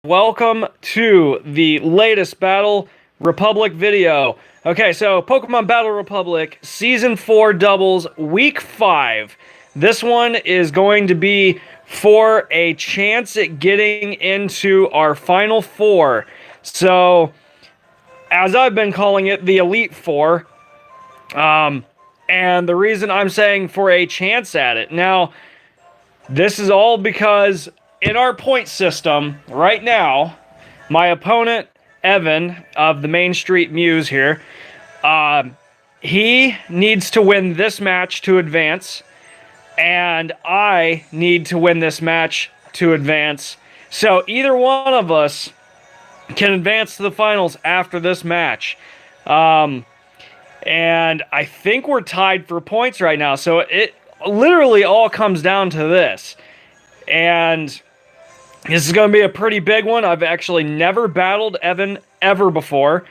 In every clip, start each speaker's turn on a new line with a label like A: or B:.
A: Welcome to the latest Battle Republic video. Okay, so Pokemon Battle Republic Season 4 Doubles Week 5. This one is going to be for a chance at getting into our Final Four. So, as I've been calling it, the Elite Four. And the reason I'm saying for a chance at it. Now, this is all because in our point system right now, my opponent, Evan, of the Main Street Muse here, he needs to win this match to advance, and I need to win this match to advance. So either one of us can advance to the finals after this match. And I think we're tied for points right now, so it literally all comes down to this. And this is going to be a pretty big one. I've actually never battled Evan ever before.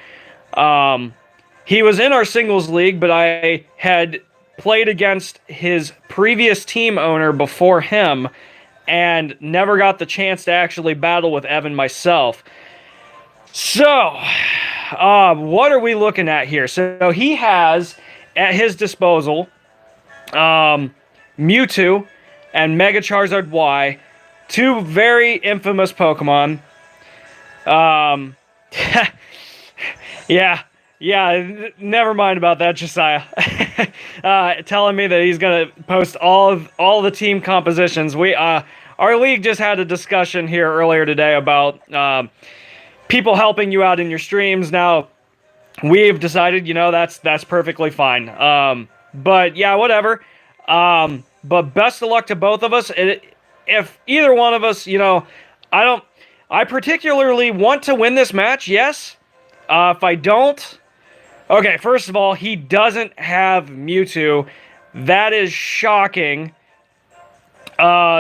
A: He was in our singles league, but I had played against his previous team owner before him and never got the chance to actually battle with Evan myself. So, what are we looking at here? So he has at his disposal Mewtwo and Mega Charizard Y, two very infamous Pokemon. Yeah, never mind about that, Josiah. Telling me that he's gonna post all the team compositions. Our league just had a discussion here earlier today about people helping you out in your streams. Now, we've decided, that's perfectly fine. But yeah, whatever. But best of luck to both of us. If either one of us, I particularly want to win this match, yes. If I don't, okay, first of all, he doesn't have Mewtwo. That is shocking.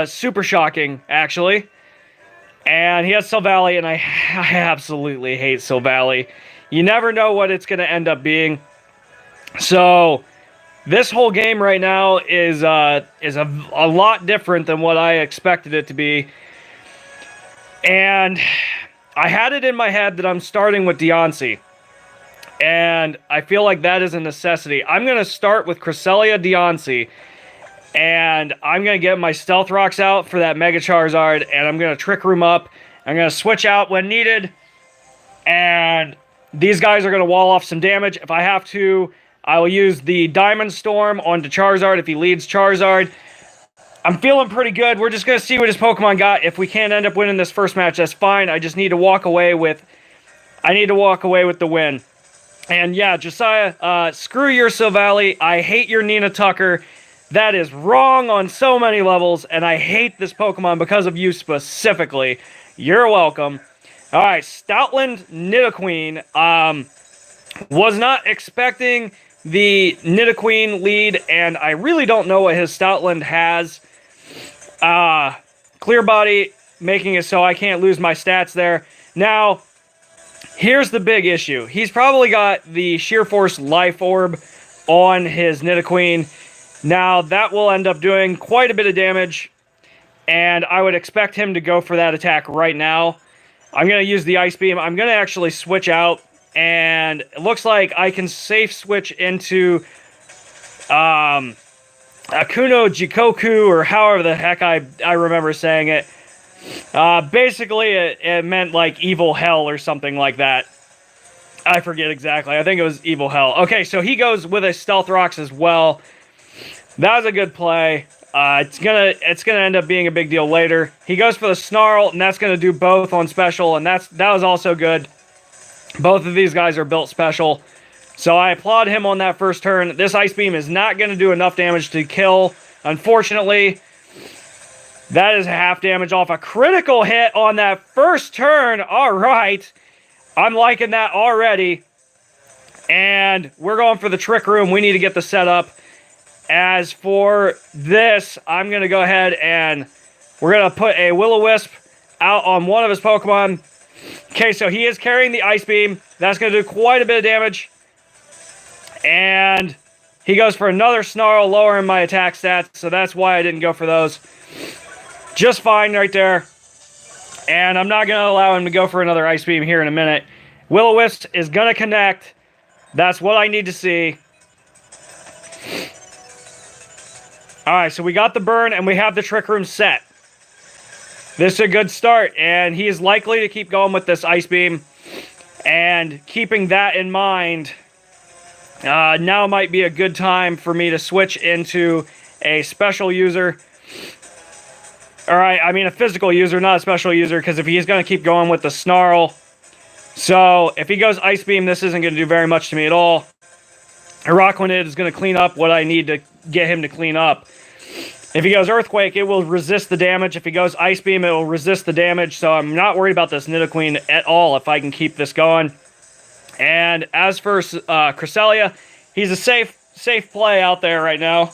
A: Super shocking, actually. And he has Silvally, and I absolutely hate Silvally. You never know what it's going to end up being. So, this whole game right now is a lot different than what I expected it to be. And I had it in my head that I'm starting with Deontay. And I feel like that is a necessity. I'm going to start with Cresselia Deontay. And I'm going to get my Stealth Rocks out for that Mega Charizard. And I'm going to Trick Room up. I'm going to switch out when needed. And these guys are going to wall off some damage. If I have to, I will use the Diamond Storm onto Charizard if he leads Charizard. I'm feeling pretty good. We're just going to see what his Pokemon got. If we can't end up winning this first match, that's fine. I just need to walk away with the win. And yeah, Josiah, screw your Silvally. I hate your Nina Tucker. That is wrong on so many levels, and I hate this Pokemon because of you specifically. You're welcome. All right, Stoutland Nidoqueen. Was not expecting the Nidoqueen lead, and I really don't know what his Stoutland has. Clear Body, making it so I can't lose my stats there. Now, here's the big issue. He's probably got the Sheer Force Life Orb on his Nidoqueen. Now, that will end up doing quite a bit of damage, and I would expect him to go for that attack right now. I'm going to use the Ice Beam. I'm going to actually switch out. And it looks like I can safe switch into Akuno Jikoku, or however the heck I remember saying it. Basically, it meant like Evil Hell or something like that. I forget exactly. I think it was Evil Hell. Okay, so he goes with a Stealth Rocks as well. That was a good play. It's gonna end up being a big deal later. He goes for the Snarl, and that's gonna do both on special, and that was also good. Both of these guys are built special. So I applaud him on that first turn. This Ice Beam is not going to do enough damage to kill. Unfortunately, that is half damage off a critical hit on that first turn. All right. I'm liking that already. And we're going for the Trick Room. We need to get the setup. As for this, I'm going to go ahead and we're going to put a Will-O-Wisp out on one of his Pokemon. Okay, so he is carrying the Ice Beam. That's going to do quite a bit of damage. And he goes for another Snarl, lowering my attack stats. So that's why I didn't go for those. Just fine right there. And I'm not going to allow him to go for another Ice Beam here in a minute. Will-O-Wisp is going to connect. That's what I need to see. Alright, so we got the burn and we have the Trick Room set. This is a good start, and he is likely to keep going with this Ice Beam. And keeping that in mind, now might be a good time for me to switch into a special user. Alright, I mean a physical user, not a special user, because if he's going to keep going with the Snarl. So, if he goes Ice Beam, this isn't going to do very much to me at all. Araquanid is going to clean up what I need to get him to clean up. If he goes Earthquake, it will resist the damage. If he goes Ice Beam, it will resist the damage. So I'm not worried about this Nidoqueen at all if I can keep this going. And as for Cresselia, he's a safe play out there right now.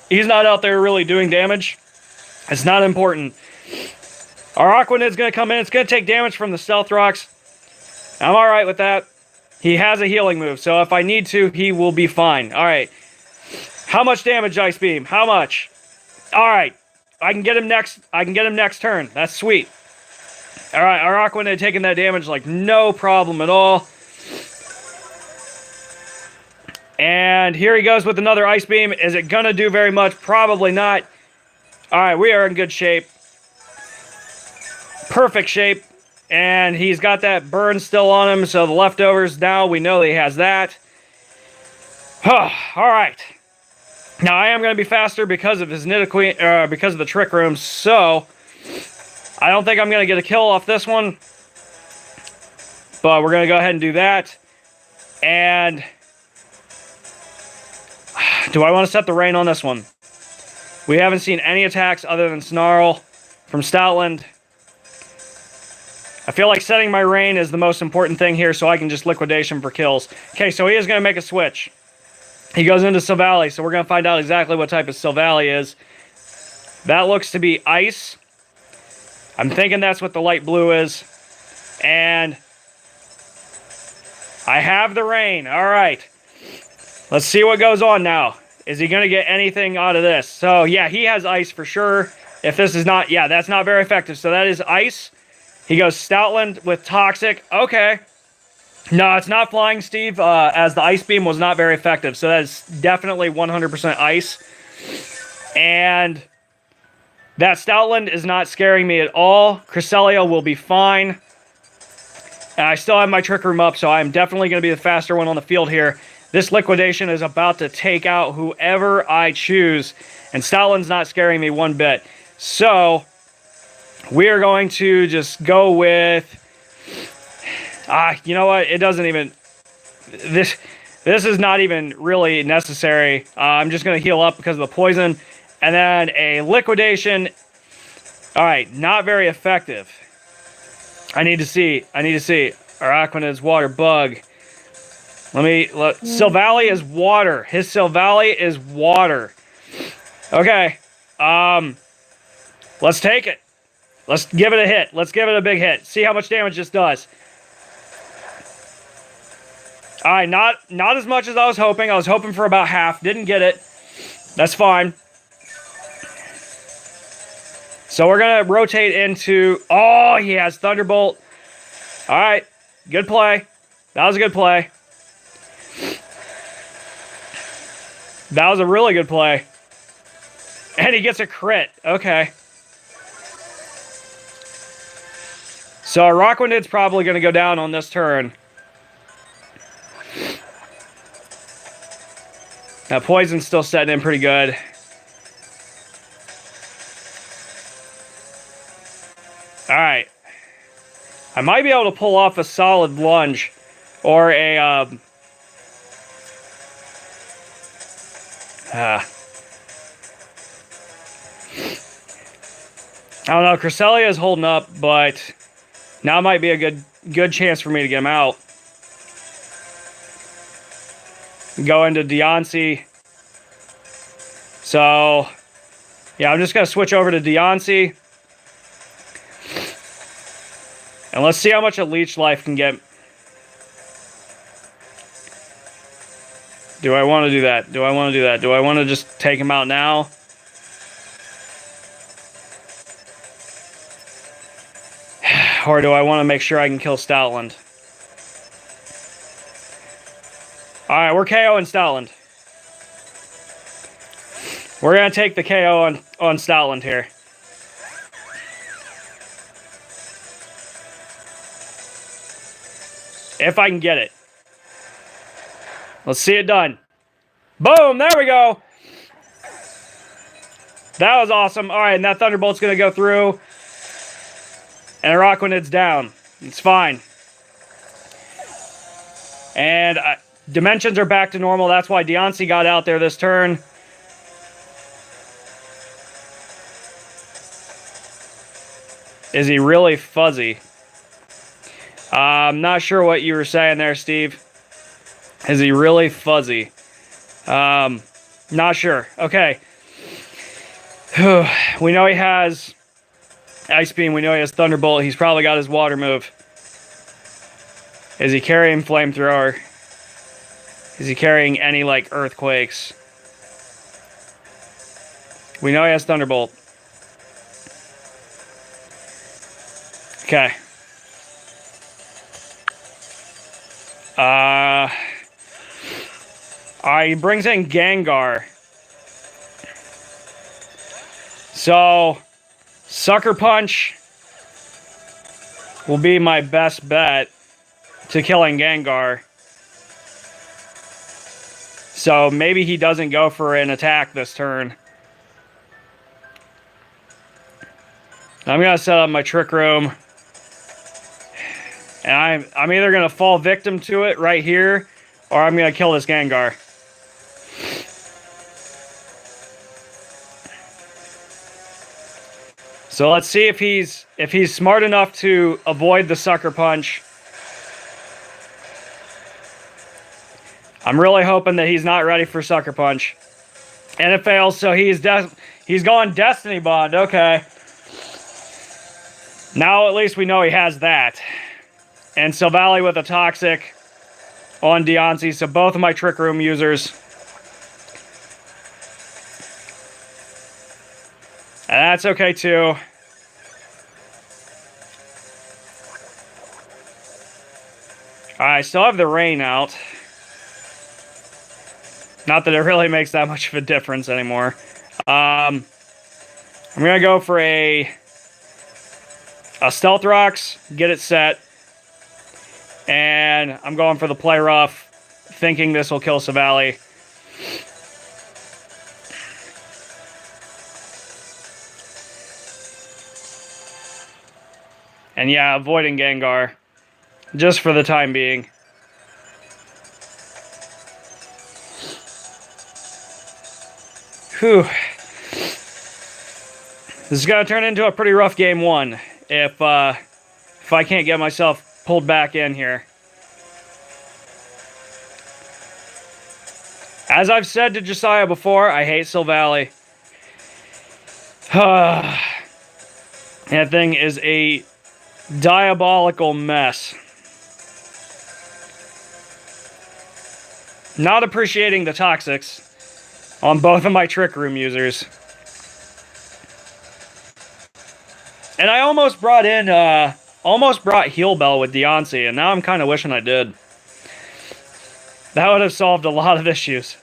A: He's not out there really doing damage. It's not important. Araquanid's going to come in. It's going to take damage from the Stealth Rocks. I'm alright with that. He has a healing move, so if I need to, he will be fine. Alright. How much damage, Ice Beam? How much? Alright. I can get him next turn. That's sweet. Alright, Araquanid taking that damage like no problem at all. And here he goes with another Ice Beam. Is it gonna do very much? Probably not. Alright, we are in good shape. Perfect shape. And he's got that burn still on him, so the leftovers, now we know that he has that. Alright. Now, I am going to be faster because of his Nidoqueen, because of the Trick Room, so I don't think I'm going to get a kill off this one. But we're going to go ahead and do that. And do I want to set the rain on this one? We haven't seen any attacks other than Snarl from Stoutland. I feel like setting my rain is the most important thing here, so I can just liquidation for kills. Okay, so he is going to make a switch. He goes into Silvally, so we're going to find out exactly what type of Silvally is. That looks to be ice. I'm thinking that's what the light blue is. And I have the rain. All right. Let's see what goes on now. Is he going to get anything out of this? So, yeah, he has ice for sure. If this is not... Yeah, that's not very effective. So that is ice. He goes Stoutland with Toxic. Okay. No, it's not Flying Steve, as the Ice Beam was not very effective. So that is definitely 100% ice. And that Stoutland is not scaring me at all. Cresselia will be fine. And I still have my Trick Room up, so I'm definitely going to be the faster one on the field here. This liquidation is about to take out whoever I choose. And Stoutland's not scaring me one bit. So we are going to just go with... you know what? It doesn't even... This is not even really necessary. I'm just going to heal up because of the poison. And then a liquidation. Alright, not very effective. I need to see. Araquanid's water bug. Silvally is water. His Silvally is water. Okay. Let's take it. Let's give it a hit. Let's give it a big hit. See how much damage this does. Alright, not as much as I was hoping. I was hoping for about half. Didn't get it. That's fine. So we're going to rotate into... Oh, he has Thunderbolt. Alright. Good play. That was a good play. That was a really good play. And he gets a crit. Okay. So Araquanid's probably going to go down on this turn. That poison's still setting in pretty good. Alright. I might be able to pull off a solid lunge. Or a... I don't know. Cresselia is holding up, but now might be a good chance for me to get him out. Go into Deontay. So, yeah, I'm just going to switch over to Deontay. And let's see how much a Leech Life can get. Do I want to do that? Do I want to do that? Do I want to just take him out now? Or do I want to make sure I can kill Stoutland? Alright, we're KOing Stoutland. We're going to take the KO on Stoutland here. If I can get it. Let's see it done. Boom! There we go! That was awesome. Alright, and that Thunderbolt's going to go through. And Araquanid's down. It's fine. And dimensions are back to normal. That's why Diancie got out there this turn. Is he really fuzzy? I'm not sure what you were saying there, Steve. Is he really fuzzy? Not sure. Okay. We know he has Ice Beam. We know he has Thunderbolt. He's probably got his water move. Is he carrying Flamethrower? Is he carrying any, like, Earthquakes? We know he has Thunderbolt. Okay. Alright, he brings in Gengar. So, Sucker Punch will be my best bet to killing Gengar. So, maybe he doesn't go for an attack this turn. I'm going to set up my Trick Room. And I'm either going to fall victim to it right here, or I'm going to kill this Gengar. So let's see if he's smart enough to avoid the Sucker Punch. I'm really hoping that he's not ready for Sucker Punch. And it fails, so he's going Destiny Bond. Okay. Now at least we know he has that. And Silvally with a Toxic on Diancie, so both of my Trick Room users. And that's okay too. I still have the Rain out. Not that it really makes that much of a difference anymore. I'm going to go for a Stealth Rocks, get it set. And I'm going for the Play Rough, thinking this will kill Silvally. And yeah, avoiding Gengar. Just for the time being. Whew. This is going to turn into a pretty rough game one if I can't get myself pulled back in here. As I've said to Josiah before, I hate Silvally. That thing is a diabolical mess. Not appreciating the Toxics on both of my Trick Room users. And I almost brought Heal Bell with Diancie, and now I'm kind of wishing I did. That would have solved a lot of issues.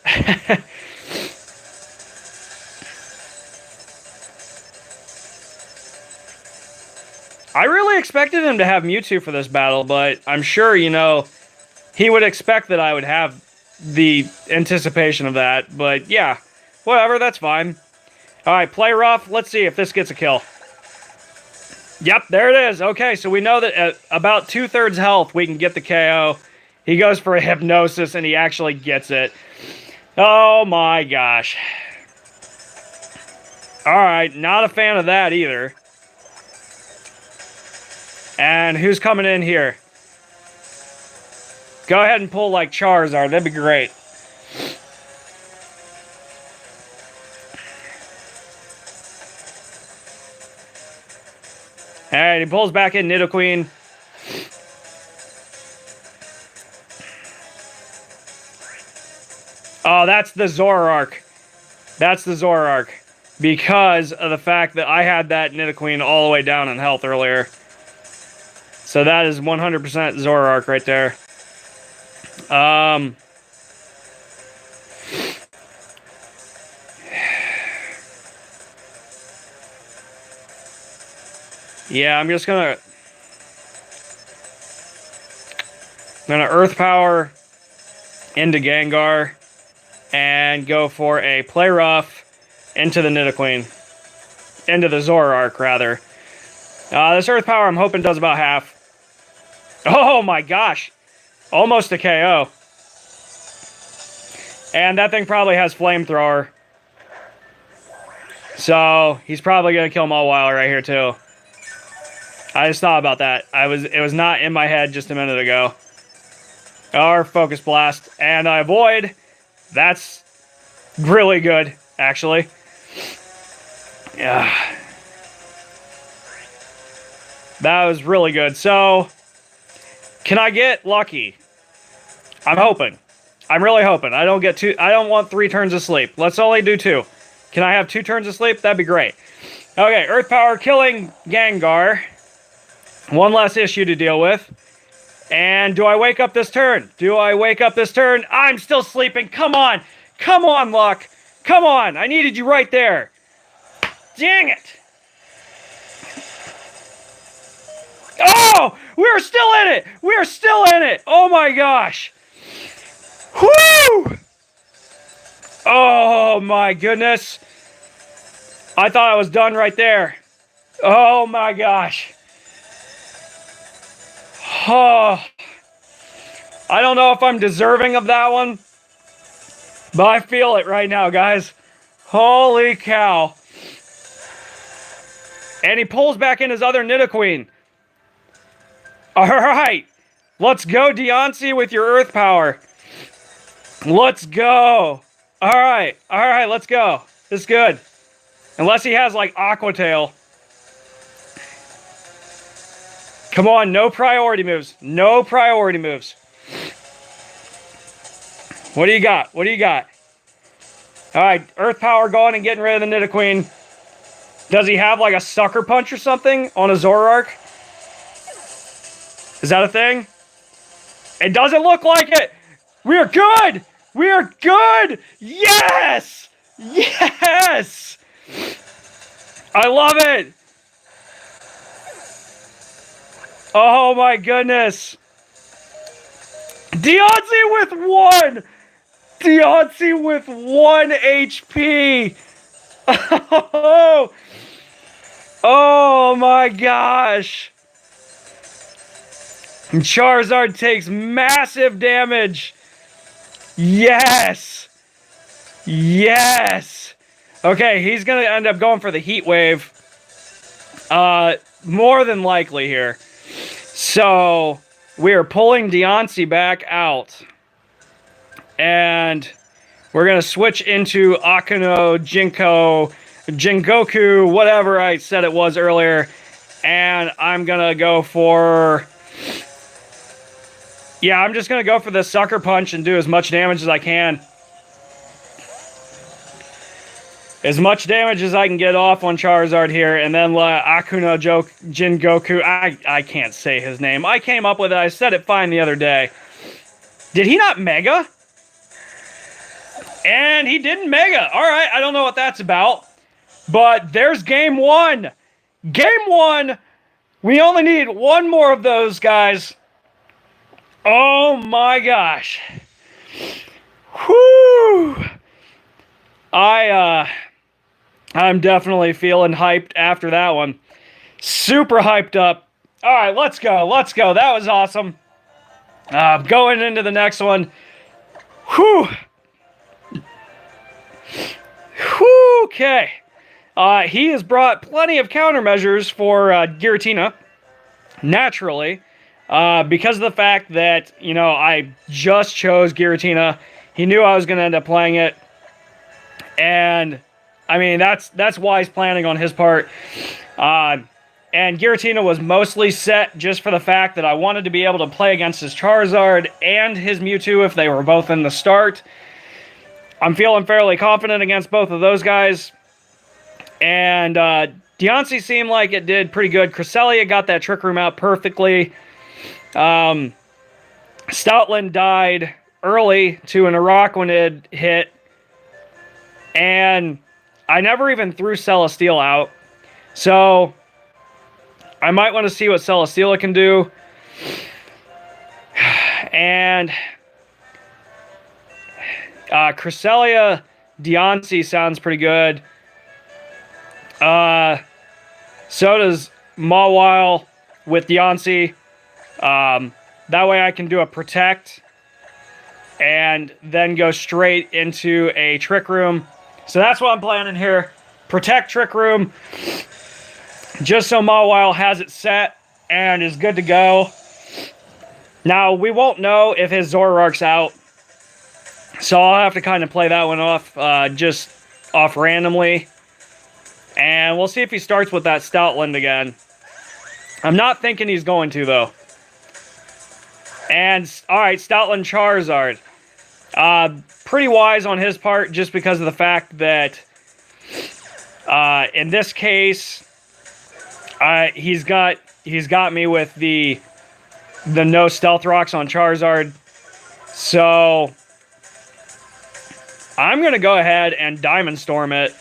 A: I really expected him to have Mewtwo for this battle, but I'm sure, you know, he would expect that I would have the anticipation of that. But yeah, whatever, that's fine. Alright, Play Rough. Let's see if this gets a kill. Yep, there it is. Okay, so we know that at about 2/3 health, we can get the KO. He goes for a Hypnosis, and he actually gets it. Oh my gosh. Alright, not a fan of that either. And who's coming in here? Go ahead and pull like Charizard. That'd be great. Alright, he pulls back in Nidoqueen. Oh, that's the Zoroark. That's the Zoroark. Because of the fact that I had that Nidoqueen all the way down in health earlier. So that is 100% Zoroark right there. Yeah, I'm just gonna Earth Power into Gengar and go for a Play Rough into the Nidoqueen. Into the Zoroark, rather. This Earth Power, I'm hoping, does about half. Oh my gosh! Almost a KO. And that thing probably has Flamethrower. So, he's probably going to kill Mawile right here, too. I just thought about that. It was not in my head just a minute ago. Or Focus Blast. And I avoid. That's really good, actually. Yeah. That was really good. So, can I get lucky? I'm hoping. I'm really hoping. I don't want 3 turns of sleep. Let's only do 2. Can I have 2 turns of sleep? That'd be great. Okay, Earth Power killing Gengar. One less issue to deal with. And do I wake up this turn? Do I wake up this turn? I'm still sleeping. Come on. Come on, Luck. Come on. I needed you right there. Dang it. Oh, we're still in it. We're still in it. Oh my gosh. Whoo! Oh my goodness. I thought I was done right there. Oh my gosh. Oh. I don't know if I'm deserving of that one, but I feel it right now, guys. Holy cow. And he pulls back in his other Nidoqueen. Alright. Let's go, Deontay, with your Earth Power. Let's go. Alright. Alright, let's go. This is good. Unless he has, like, Aqua Tail. Come on, no priority moves. No priority moves. What do you got? What do you got? Alright, Earth Power going and getting rid of the Nidoqueen. Does he have, like, a Sucker Punch or something on a Zoroark? Is that a thing? It doesn't look like it! We're good! We're good! Yes! Yes! I love it! Oh my goodness! Deontay with 1! Deontay with 1 HP! Oh my gosh! Charizard takes massive damage! Yes! Yes! Okay, he's gonna end up going for the Heat Wave. More than likely here. So, we're pulling Deontay back out. And we're gonna switch into Akuno, Jingoku, whatever I said it was earlier. And I'm gonna go for... Yeah, I'm just gonna go for the Sucker Punch and do as much damage as I can. As much damage as I can get off on Charizard here, and then Akuno Jingoku. I can't say his name. I came up with it. I said it fine the other day. Did he not Mega? And he didn't Mega. All right, I don't know what that's about. But there's game 1. Game 1. We only need 1 more of those, guys. Oh my gosh. Whew. I'm definitely feeling hyped after that one. Super hyped up. All right, let's go. Let's go. That was awesome. Going into the next one. Whew. Whew. Okay. He has brought plenty of countermeasures for Giratina. Naturally. Because of the fact that, you know, I just chose Giratina. He knew I was going to end up playing it. And... I mean, that's wise planning on his part. And Giratina was mostly set just for the fact that I wanted to be able to play against his Charizard and his Mewtwo if they were both in the start. I'm feeling fairly confident against both of those guys. And Deontay seemed like it did pretty good. Cresselia got that Trick Room out perfectly. Stoutland died early to an Araquanid hit, and I never even threw Celesteela out. So I might want to see what Celesteela can do. And Cresselia Deontay sounds pretty good. So does Mawile with Deontay. That way I can do a Protect and then go straight into a Trick Room. So that's what I'm planning here. Protect, Trick Room, just so Mawile has it set and is good to go. Now, we won't know if his Zoroark's out, so I'll have to kind of play that one off, just off randomly. And we'll see if he starts with that Stoutland again. I'm not thinking he's going to, though. And, alright, Stoutland Charizard. Pretty wise on his part, just because of the fact that, in this case, he's got me with the no Stealth Rocks on Charizard. So I'm going to go ahead and Diamond Storm it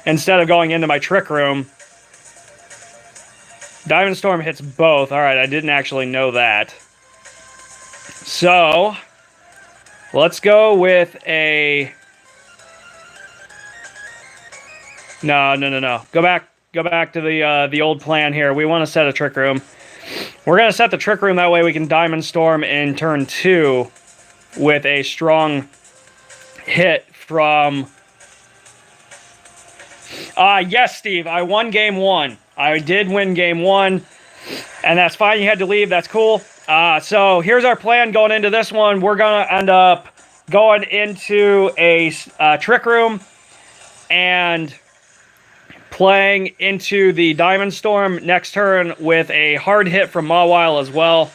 A: instead of going into my Trick Room. Diamond Storm hits both. Alright, I didn't actually know that. So let's go with a... No. Go back to the old plan here. We want to set a Trick Room. We're going to set the Trick Room, that way we can Diamond Storm in turn 2 with a strong hit from... yes, Steve, I won game 1. I did win game 1, and that's fine. You had to leave. That's cool. So here's our plan going into this one. We're going to end up going into a Trick Room and playing into the Diamond Storm next turn with a hard hit from Mawile as well.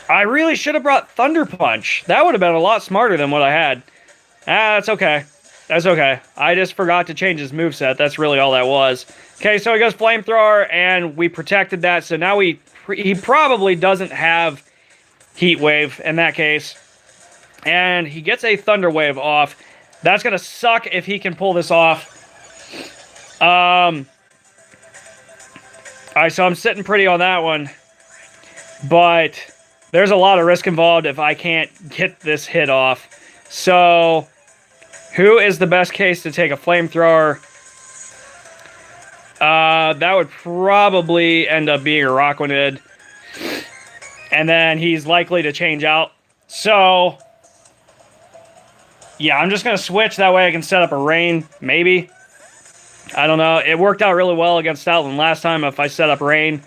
A: I really should have brought Thunder Punch. That would have been a lot smarter than what I had. That's okay. That's okay. I just forgot to change his moveset. That's really all that was. Okay, so he goes Flamethrower, and we protected that. So now he probably doesn't have Heat Wave in that case. And he gets a Thunder Wave off. That's going to suck if he can pull this off. Alright, so I'm sitting pretty on that one. But there's a lot of risk involved if I can't get this hit off. So, who is the best case to take a Flamethrower? That would probably end up being a Araquanid. And then he's likely to change out. So, yeah, I'm just going to switch. That way I can set up a Rain, maybe. I don't know. It worked out really well against Stoutland last time if I set up Rain.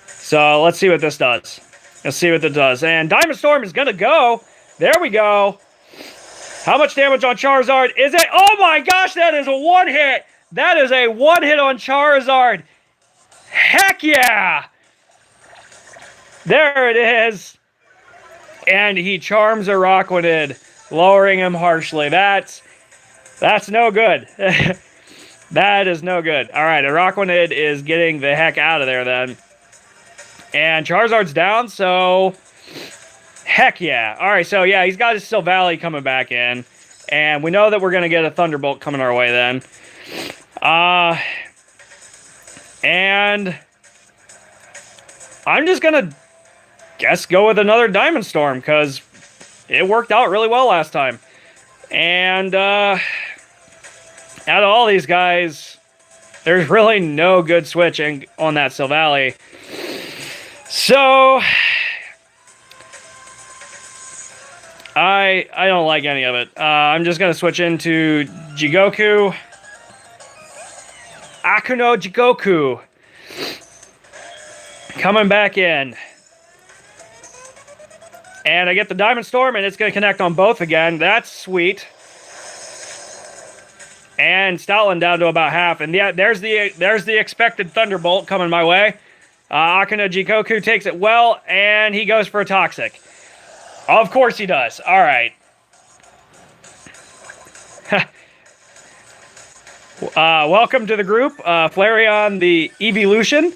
A: So, let's see what this does. Let's see what it does. And Diamond Storm is going to go. There we go. How much damage on Charizard is it? Oh my gosh, that is a one-hit. That is a one-hit on Charizard. Heck yeah. There it is. And he charms Araquanid, lowering him harshly. That's no good. That is no good. All right, Araquanid is getting the heck out of there then. And Charizard's down, so heck yeah. All right, so yeah, he's got his Silvally coming back in. And we know that we're going to get a Thunderbolt coming our way then. And I'm just going to go with another Diamond Storm because it worked out really well last time. And out of all these guys, there's really no good switching on that Silvally. So I don't like any of it. I'm just going to switch into Jigoku. Akuno Jigoku. Coming back in. And I get the Diamond Storm, and it's going to connect on both again. That's sweet. And Stoutland down to about half. And yeah, there's the expected Thunderbolt coming my way. Akuno Jigoku takes it well, and he goes for a Toxic. Of course he does. All right. Welcome to the group. Flareon, the Evolution.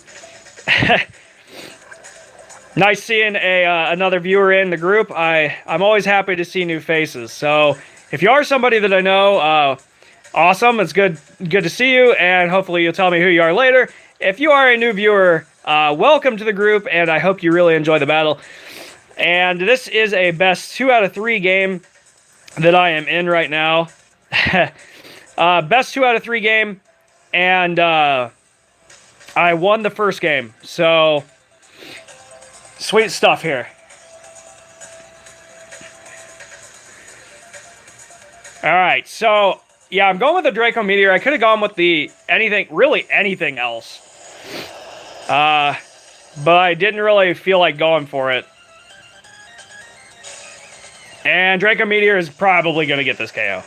A: Nice seeing another viewer in the group. I'm always happy to see new faces. So if you are somebody that I know, awesome. It's good to see you, and hopefully you'll tell me who you are later. If you are a new viewer, welcome to the group, and I hope you really enjoy the battle. And this is a best 2 out of 3 game that I am in right now. Best 2 out of 3 game, and I won the first game. So sweet stuff here. All right, so yeah, I'm going with the Draco Meteor. I could have gone with really anything else. But I didn't really feel like going for it. And Draco Meteor is probably going to get this KO.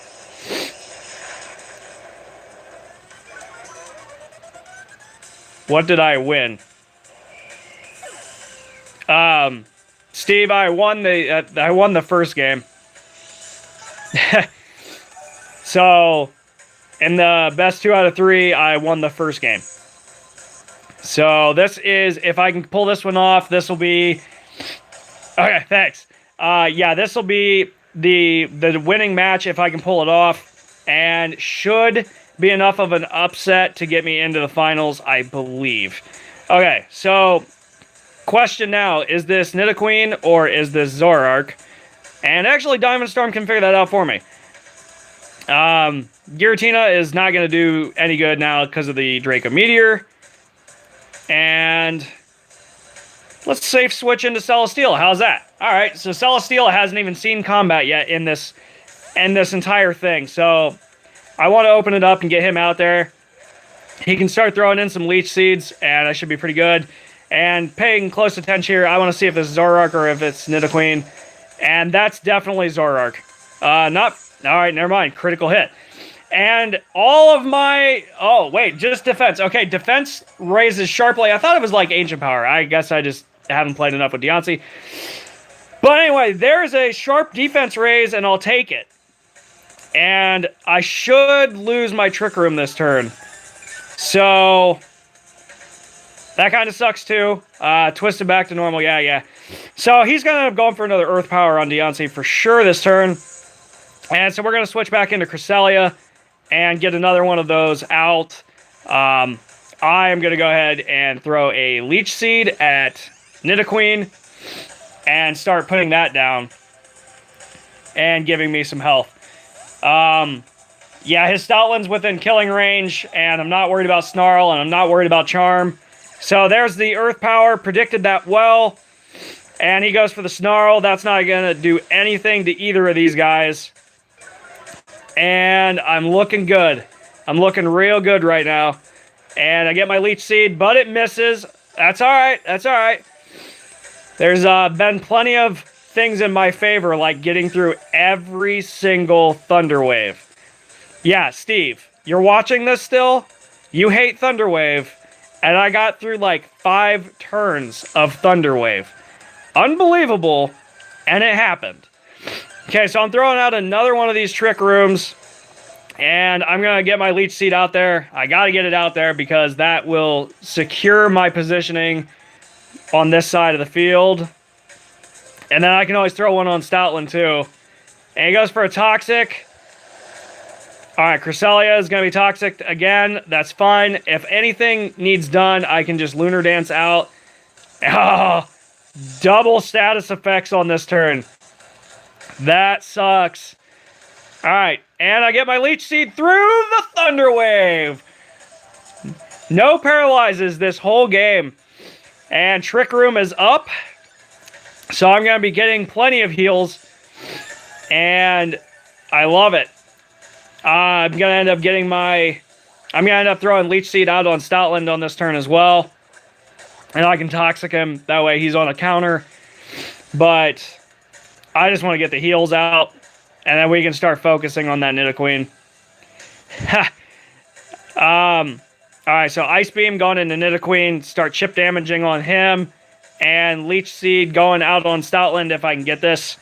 A: What did I win? Steve, I won the first game. So, in the best 2 out of 3, I won the first game. So this is, if I can pull this one off, this will be, okay, thanks. Yeah, this will be the winning match if I can pull it off, and should be enough of an upset to get me into the finals, I believe. Okay, so question now, is this Nidoqueen or is this Zoroark? And actually, Diamond Storm can figure that out for me. Giratina is not going to do any good now because of the Draco Meteor. And let's safe switch into Celesteela. How's that? Alright, so Celesteela hasn't even seen combat yet in this entire thing. So I want to open it up and get him out there. He can start throwing in some Leech Seeds, and I should be pretty good. And paying close attention here, I want to see if this is Zoroark or if it's Nidoqueen. And that's definitely Zoroark. Alright, never mind. Critical hit. And all of my... Oh, wait, just defense. Okay, defense raises sharply. I thought it was like Ancient Power. I guess I just haven't played enough with Deontay. But anyway, there's a sharp defense raise, and I'll take it. And I should lose my Trick Room this turn. So... that kind of sucks, too. Twisted back to normal. Yeah. So he's going to end up going for another Earth Power on Deontay for sure this turn. And so we're going to switch back into Cresselia and get another one of those out. I am going to go ahead and throw a Leech Seed at Nidoqueen and start putting that down and giving me some health. Yeah, his Stoutland's within killing range, and I'm not worried about Snarl, and I'm not worried about Charm. So there's the Earth Power, predicted that well. And he goes for the Snarl. That's not going to do anything to either of these guys. And I'm looking good. I'm looking real good right now. And I get my Leech Seed, but it misses. That's alright. That's alright. There's been plenty of things in my favor, like getting through every single Thunder Wave. Yeah, Steve, you're watching this still? You hate Thunder Wave. And I got through like 5 turns of Thunder Wave. Unbelievable. And it happened. Okay, so I'm throwing out another one of these Trick Rooms. And I'm going to get my Leech Seed out there. I got to get it out there because that will secure my positioning on this side of the field. And then I can always throw one on Stoutland too. And he goes for a Toxic. Alright, Cresselia is going to be Toxic again. That's fine. If anything needs done, I can just Lunar Dance out. Oh, double status effects on this turn. That sucks. Alright, and I get my Leech Seed through the Thunder Wave. No paralyzes this whole game. And Trick Room is up. So I'm going to be getting plenty of heals. And I love it. I'm going to end up getting I'm going to end up throwing Leech Seed out on Stoutland on this turn as well. And I can Toxic him. That way he's on a counter. But I just want to get the heals out. And then we can start focusing on that Nidoqueen. Alright, so Ice Beam going into Nidoqueen. Start chip damaging on him. And Leech Seed going out on Stoutland if I can get this.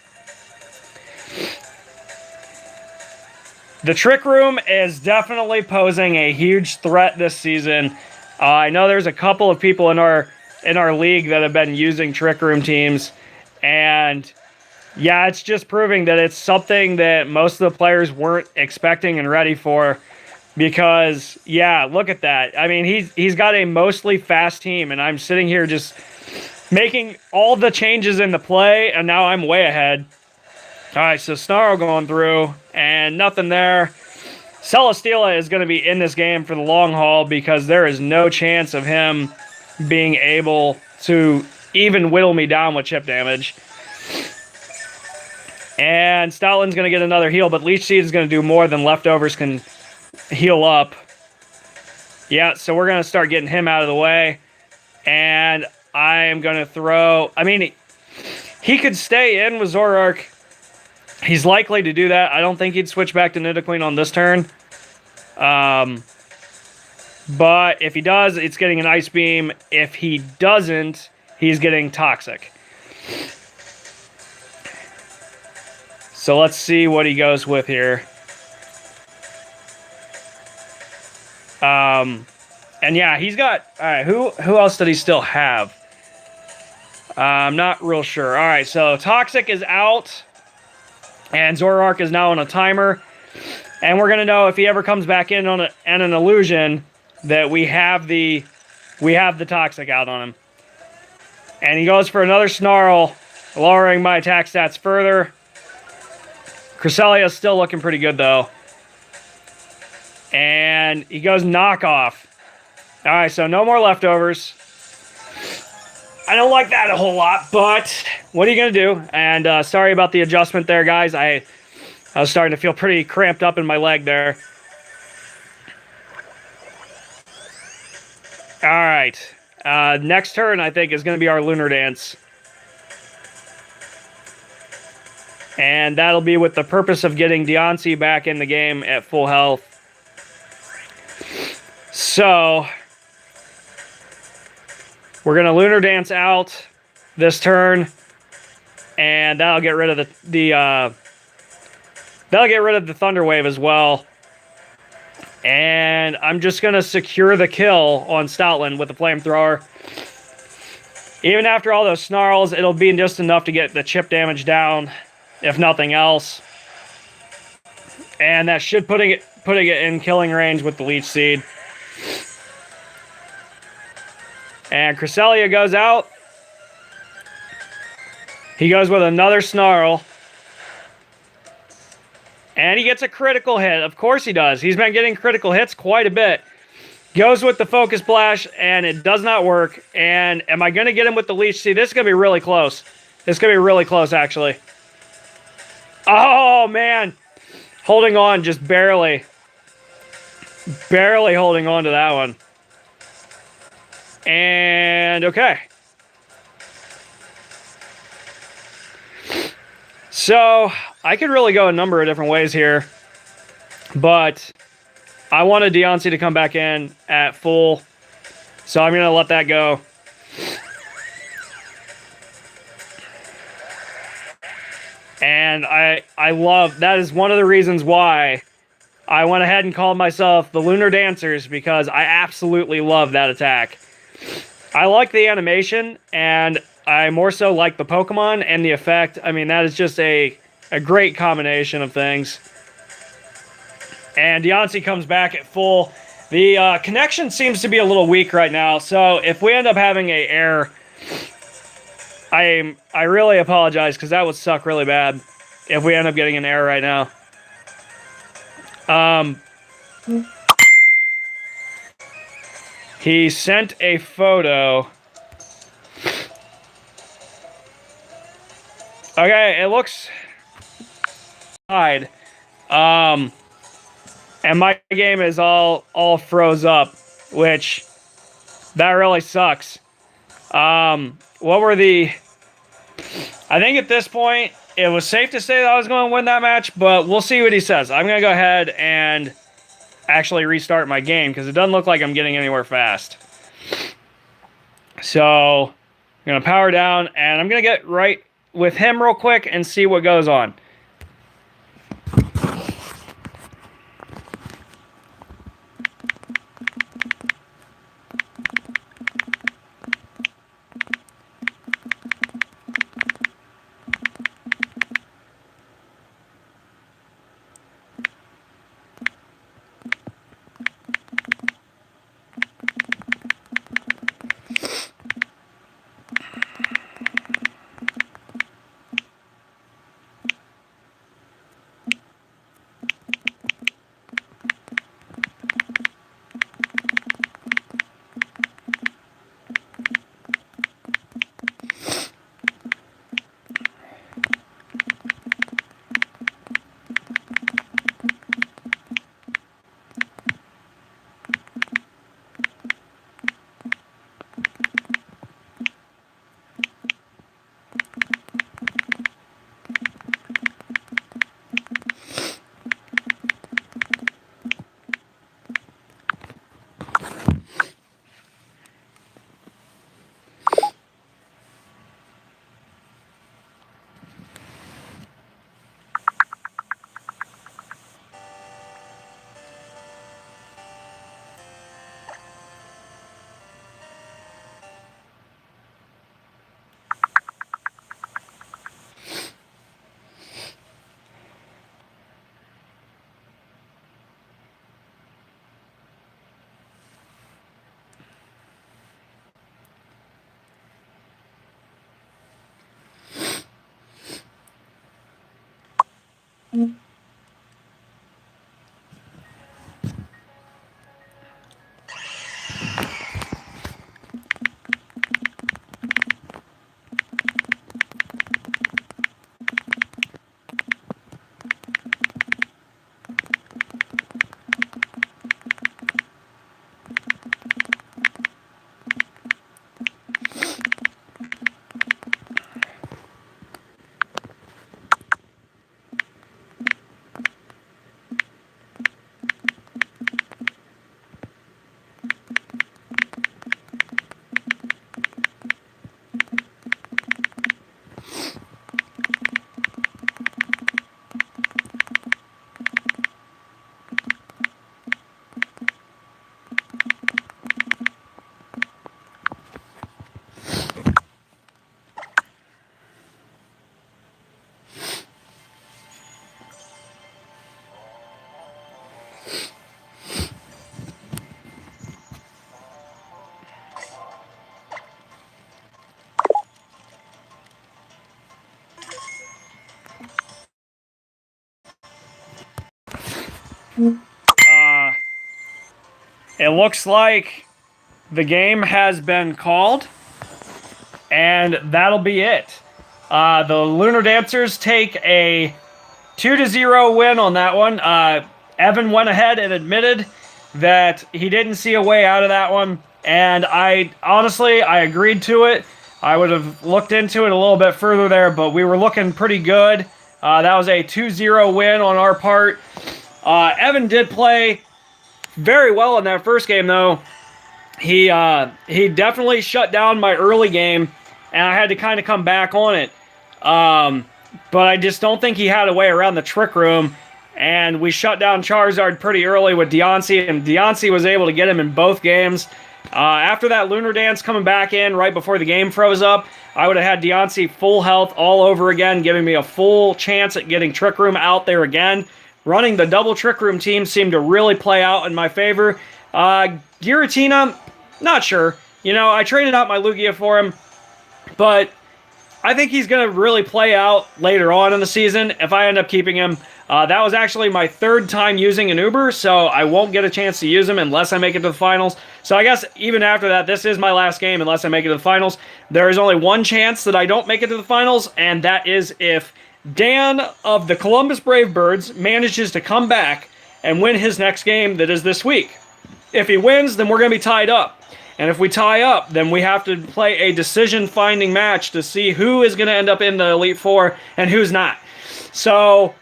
A: The Trick Room is definitely posing a huge threat this season. I know there's a couple of people in our in our league that have been using Trick Room teams. And yeah, it's just proving that it's something that most of the players weren't expecting and ready for. Because, yeah, look at that. I mean, he's got a mostly fast team, and I'm sitting here just making all the changes in the play, and now I'm way ahead. All right, so Snarl going through, and nothing there. Celesteela is going to be in this game for the long haul because there is no chance of him being able to even whittle me down with chip damage. And Stoutland's going to get another heal, but Leech Seed is going to do more than Leftovers can heal up. Yeah, so we're going to start getting him out of the way. And I am going to throw... I mean, he could stay in with Zoroark. He's likely to do that. I don't think he'd switch back to Nidoqueen on this turn. But if he does, it's getting an Ice Beam. If he doesn't, he's getting Toxic. So let's see what he goes with here. And yeah, he's got... Alright, who else did he still have? I'm not real sure. Alright, so Toxic is out. And Zoroark is now on a timer. And we're going to know if he ever comes back in on an illusion that we have the Toxic out on him. And he goes for another Snarl, lowering my attack stats further. Cresselia is still looking pretty good, though. And he goes Knockoff. All right, so no more Leftovers. I don't like that a whole lot, but what are you going to do? And sorry about the adjustment there, guys. I was starting to feel pretty cramped up in my leg there. All right. Next turn, I think, is going to be our Lunar Dance. And that'll be with the purpose of getting Diancie back in the game at full health. So, we're going to Lunar Dance out this turn. And that'll get rid of that'll get rid of the Thunder Wave as well. And I'm just going to secure the kill on Stoutland with the Flamethrower. Even after all those Snarls, it'll be just enough to get the chip damage down, if nothing else. And that should putting it in killing range with the Leech Seed. And Cresselia goes out. He goes with another Snarl. And he gets a critical hit. Of course he does. He's been getting critical hits quite a bit. Goes with the Focus Blast, and it does not work. And am I going to get him with the Leech Seed? This is going to be really close. This is going to be really close, actually. Oh, man. Holding on just barely. Barely holding on to that one. And, okay. So, I could really go a number of different ways here. But I wanted Diancie to come back in at full. So I'm going to let that go. And I love... That is one of the reasons why I went ahead and called myself the Lunar Dancers. Because I absolutely love that attack. I like the animation. And I more so like the Pokemon and the effect. I mean, that is just a great combination of things. And Diancie comes back at full. The connection seems to be a little weak right now. So if we end up having an error, I really apologize because that would suck really bad if we end up getting an error right now. He sent a photo. Okay, it looks... And my game is all froze up, which that really sucks. What were the... I think at this point, it was safe to say that I was going to win that match, but we'll see what he says. I'm going to go ahead and actually restart my game, because it doesn't look like I'm getting anywhere fast. So, I'm going to power down, and I'm going to get right with him real quick and see what goes on. It looks like the game has been called, and that'll be it. The Lunar Dancers take a 2-0 win on that one. Evan went ahead and admitted that he didn't see a way out of that one, and I agreed to it. I would have looked into it a little bit further there, but we were looking pretty good. That was a 2-0 win on our part. Evan did play very well in that first game, though. He definitely shut down my early game, and I had to kind of come back on it. But I just don't think he had a way around the Trick Room, and we shut down Charizard pretty early with Deoncé, and Deoncé was able to get him in both games. After that Lunar Dance coming back in right before the game froze up, I would have had Deoncé full health all over again, giving me a full chance at getting Trick Room out there again. Running the double Trick Room team seemed to really play out in my favor. Giratina, not sure. You know, I traded out my Lugia for him, but I think he's going to really play out later on in the season if I end up keeping him. That was actually my third time using an Uber, so I won't get a chance to use him unless I make it to the finals. So I guess even after that, this is my last game unless I make it to the finals. There is only one chance that I don't make it to the finals, and that is if Dan of the Columbus Brave Birds manages to come back and win his next game that is this week. If he wins, then we're going to be tied up. And if we tie up, then we have to play a decision-finding match to see who is going to end up in the Elite Four and who's not. So,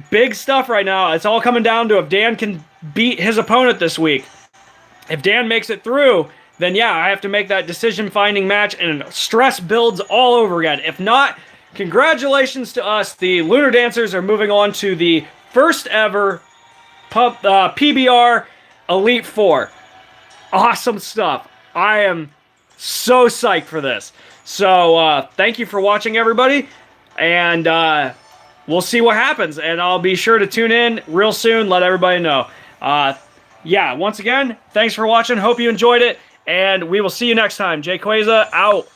A: big stuff right now. It's all coming down to if Dan can beat his opponent this week. If Dan makes it through, then yeah, I have to make that decision-finding match, and stress builds all over again. If not, congratulations to us. The Lunar Dancers are moving on to the first ever PBR Elite Four. Awesome stuff. I am so psyched for this. So, thank you for watching, everybody. And we'll see what happens. And I'll be sure to tune in real soon, let everybody know. Yeah, once again, thanks for watching. Hope you enjoyed it. And we will see you next time. Jay Queza, out.